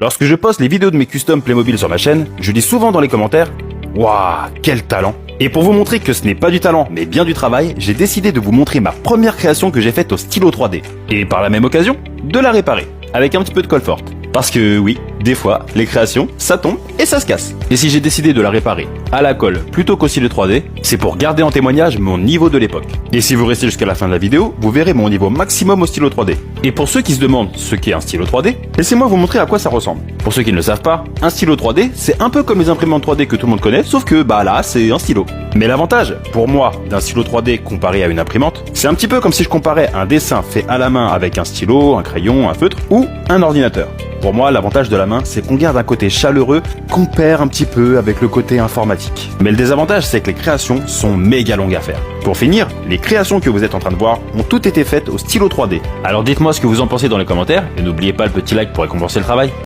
Lorsque je poste les vidéos de mes customs Playmobil sur ma chaîne, je dis souvent dans les commentaires « Waouh, quel talent !» Et pour vous montrer que ce n'est pas du talent, mais bien du travail, j'ai décidé de vous montrer ma première création que j'ai faite au stylo 3D. Et par la même occasion, de la réparer, avec un petit peu de colle forte. Parce que oui, des fois, les créations, ça tombe et ça se casse. Et si j'ai décidé de la réparer à la colle plutôt qu'au stylo 3D, c'est pour garder en témoignage mon niveau de l'époque. Et si vous restez jusqu'à la fin de la vidéo, vous verrez mon niveau maximum au stylo 3D. Et pour ceux qui se demandent ce qu'est un stylo 3D, laissez-moi vous montrer à quoi ça ressemble. Pour ceux qui ne le savent pas, un stylo 3D, c'est un peu comme les imprimantes 3D que tout le monde connaît, sauf que bah là, c'est un stylo. Mais l'avantage, pour moi, d'un stylo 3D comparé à une imprimante, c'est un petit peu comme si je comparais un dessin fait à la main avec un stylo, un crayon, un feutre ou un ordinateur. Pour moi, l'avantage de la main, c'est qu'on garde un côté chaleureux qu'on perd un petit peu avec le côté informatique. Mais le désavantage, c'est que les créations sont méga longues à faire. Pour finir, les créations que vous êtes en train de voir ont toutes été faites au stylo 3D. Alors dites-moi ce que vous en pensez dans les commentaires et n'oubliez pas le petit like pour récompenser le travail.